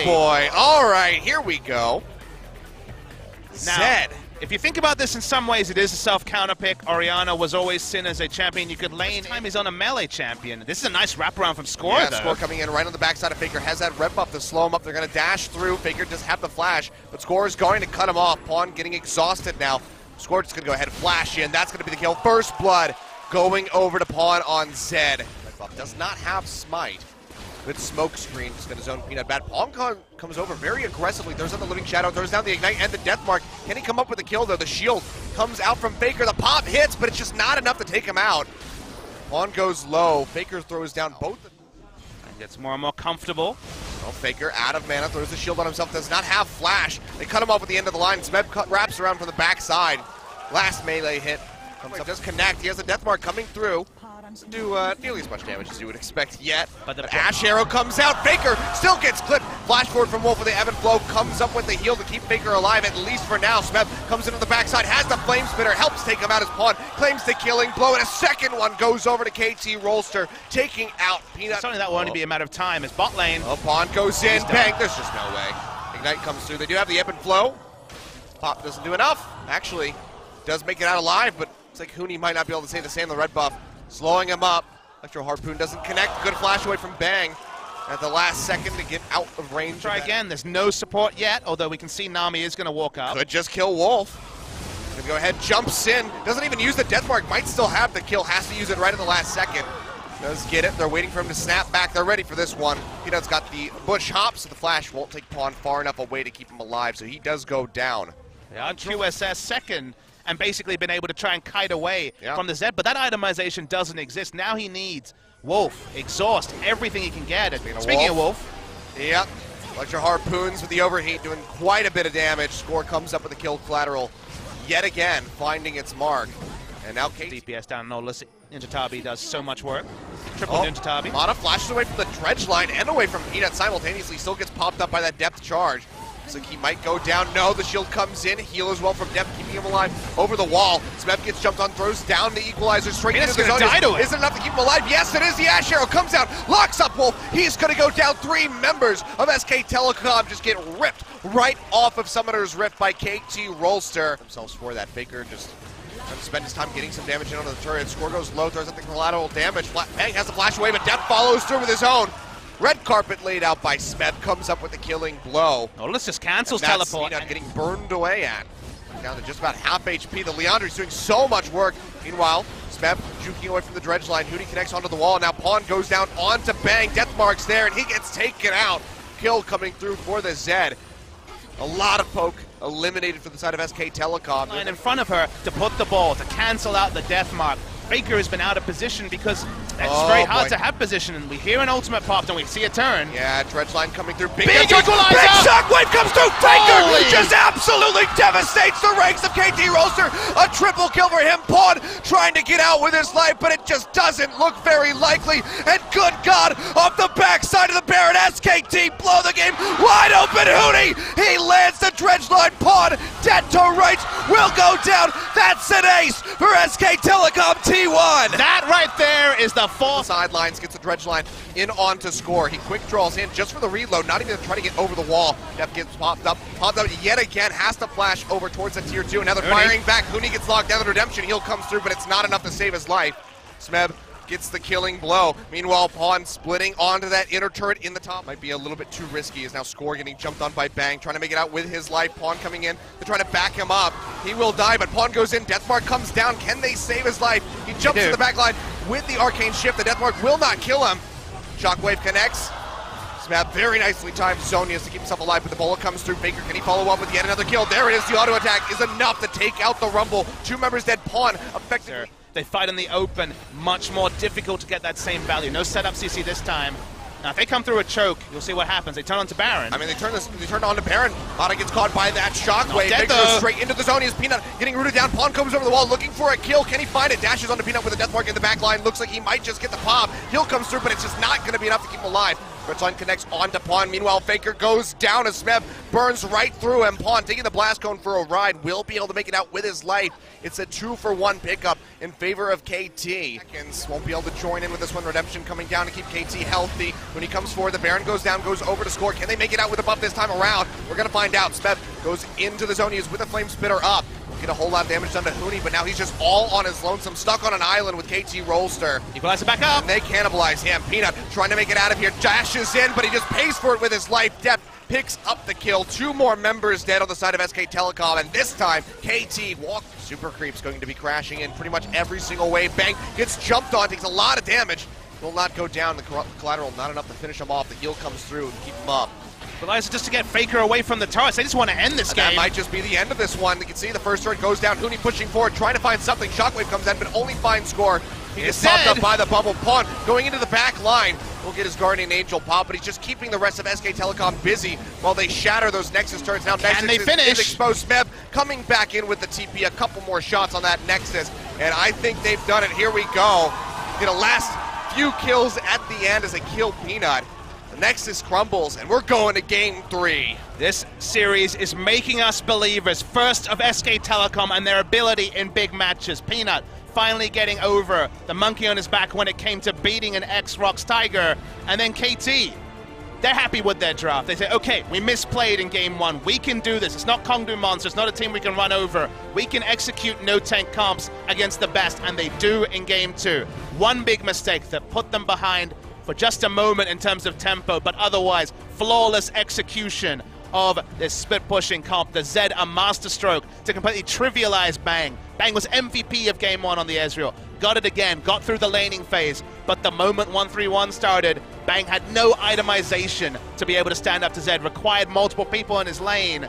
boy. All right, here we go. Now, Zed. if you think about this in some ways, it is a self-counter pick. Orianna was always seen as a champion you could lane. This time he's on a melee champion. This is a nice wraparound from Score, Yeah, though. Score coming in right on the backside of Faker. Has that red buff to slow him up. They're going to dash through. Faker does have the flash, but Score is going to cut him off. Pawn getting exhausted now. Score just going to go ahead and flash in. That's going to be the kill. First blood going over to Pawn on Zed. Red buff does not have Smite. Good smoke screen, just going to zone Peanut bad. Pawn comes over very aggressively, throws out the Living Shadow, throws down the Ignite and the Death Mark. Can he come up with a kill though? The shield comes out from Faker, the pop hits, but it's just not enough to take him out. Pawn goes low, Faker throws down both. And gets more and more comfortable. Well, Faker out of mana, throws the shield on himself, does not have flash. They cut him off at the end of the line, Smeb wraps around from the backside. Last melee hit, comes up, does connect, he has a Death Mark coming through. Doesn't do nearly as much damage as you would expect yet. But Ash Arrow comes out. Faker still gets clipped. Flash forward from Wolf with the ebb and flow. Comes up with the heal to keep Faker alive, at least for now. Smeb comes into the backside, has the Flame Spitter, helps take him out as Pawn. Claims the killing blow, and a second one goes over to KT Rolster, taking out Peanut. Something that will only be a matter of time. As bot lane. Oh, Pawn goes in. Bang. There's just no way. Ignite comes through. They do have the ebb and flow. Pop doesn't do enough. Actually, does make it out alive, but it's like Huni might not be able to say the same. The red buff slowing him up. Electro Harpoon doesn't connect. Good flash away from Bang at the last second to get out of range. Try again. There's no support yet, although we can see Nami is going to walk up. Could just kill Wolf. Gonna go ahead, jumps in. Doesn't even use the Death Mark. Might still have the kill. Has to use it right at the last second. Does get it. They're waiting for him to snap back. They're ready for this one. Peanut's got the bush hop, so the flash won't take Pawn far enough away to keep him alive, so he does go down. Yeah, QSS second, and basically been able to try and kite away from the Zed, but that itemization doesn't exist. Now he needs Wolf, exhaust, everything he can get. Speaking of Wolf. Yep. Electro Harpoons with the overheat doing quite a bit of damage. Score comes up with the kill collateral yet again, finding its mark. And now DPS down low. Ninja Tabi does so much work. Triple Ninja Tabi. Mana flashes away from the dredge line and away from Peanut simultaneously. Still gets popped up by that depth charge. So he might go down. No, the shield comes in. Heal as well from depth, keeping him alive over the wall. Smeb gets jumped on, throws down the equalizer straight into the zone. Is it enough to keep him alive? Yes, it is. The Ash Arrow comes out, locks up Wolf. He's going to go down. 3 members of SK Telecom just get ripped right off of Summoner's Rift by KT Rolster. Themselves for that. Faker just trying to spend his time getting some damage in on the turret. Score goes low, throws out the collateral damage. Bang has the flash away, but Death follows through with his own. Red carpet laid out by Smeb comes up with the killing blow. Oh, let's just cancels that's teleport. Getting burned away at. Down to just about half HP. The Leandre's doing so much work. Meanwhile, Smeb juking away from the dredge line. Hootie connects onto the wall. Now Pawn goes down onto Bang. Death Mark's there, and he gets taken out. Kill coming through for the Zed. A lot of poke eliminated for the side of SK Telecom. And in front of her to put the ball, to cancel out the Death Mark. Faker has been out of position because it's very hard to have position, and we hear an ultimate pop and we see a turn. Yeah, dredge line coming through. Big equalizer! Big shockwave comes through. Faker just absolutely devastates the ranks of KT Rolster. A triple kill for him. Pawn trying to get out with his life, but it just doesn't look very likely. And good God, off the backside of the Baron, SKT blow the game wide open. Hootie, he lands the dredge line. Pawn dead to rights will go down. That's an ace for SK Telecom T1. That right there is the fall. Sidelines, gets the dredge line in on to Score. He quick draws in just for the reload, not even trying to get over the wall. Def gets popped up yet again, has to flash over towards the tier 2. Now they're firing back. Huni gets locked down. The redemption heal comes through, but it's not enough to save his life. Smeb gets the killing blow. Meanwhile, Pawn splitting onto that inner turret in the top. Might be a little bit too risky, as now Score getting jumped on by Bang, trying to make it out with his life. Pawn coming in, they're trying to back him up. He will die, but Pawn goes in. Deathmark comes down. Can they save his life? He jumps to the back line with the arcane shift. The Deathmark will not kill him. Shockwave connects. Smeb very nicely timed Zonius to keep himself alive, but the bullet comes through. Faker, can he follow up with yet another kill? There it is. The auto attack is enough to take out the Rumble. 2 members dead. Pawn effectively. They fight in the open, much more difficult to get that same value. No setup CC this time. Now, if they come through a choke, you'll see what happens. They turn onto Baron. I mean, they turn on to Baron. Mana gets caught by that shockwave. Faker goes straight into the zone. His Peanut getting rooted down. Pawn comes over the wall looking for a kill. Can he find it? Dashes onto Peanut with a Death Mark in the back line. Looks like he might just get the pop. Heal comes through, but it's just not going to be enough to keep him alive. Bridgeline connects onto Pawn. Meanwhile, Faker goes down as Smeb burns right through him. Pawn taking the blast cone for a ride. Will be able to make it out with his life. It's a 2-for-1 pickup in favor of KT. Seconds won't be able to join in with this one. Redemption coming down to keep KT healthy. When he comes forward, the Baron goes down, goes over to score. Can they make it out with a buff this time around? We're going to find out. Smeb goes into the zone. He is with a Flame Spitter up. Get a whole lot of damage done to Huni, but now he's just all on his lonesome, stuck on an island with KT Rolster. Equalizer back up. And they cannibalize him. Peanut trying to make it out of here, dashes in, but he just pays for it with his life. Depth picks up the kill. 2 more members dead on the side of SK Telecom, and this time, KT walk. Super Creep's going to be crashing in pretty much every single wave. Bang, gets jumped on, takes a lot of damage. Will not go down. The collateral not enough to finish him off. The heal comes through and keep him up. Equalizer just to get Faker away from the turrets. They just want to end this game. That might just be the end of this one. You can see the first turret goes down. Huni pushing forward, trying to find something. Shockwave comes in, but only finds score. He gets popped up by the bubble. Pawn going into the back line. Will get his Guardian Angel pop, but he's just keeping the rest of SK Telecom busy while they shatter those Nexus turrets. Now Nexus is exposed. Smeb coming back in with the TP. A couple more shots on that Nexus, and I think they've done it. Here we go. Last few kills at the end as they kill Peanut. Nexus crumbles, and we're going to game 3. This series is making us believers, first of SK Telecom and their ability in big matches. Peanut finally getting over the monkey on his back when it came to beating an ex-Rox Tiger. And then KT, they're happy with their draft. They say, okay, we misplayed in game 1. We can do this. It's not Kongdu Monster. It's not a team we can run over. We can execute no-tank comps against the best, and they do in game 2. One big mistake that put them behind for just a moment in terms of tempo, but otherwise, flawless execution of this split-pushing comp. The Zed, a masterstroke to completely trivialize Bang. Bang was MVP of Game 1 on the Ezreal. Got it again, got through the laning phase, but the moment 1-3-1 started, Bang had no itemization to be able to stand up to Zed, required multiple people in his lane,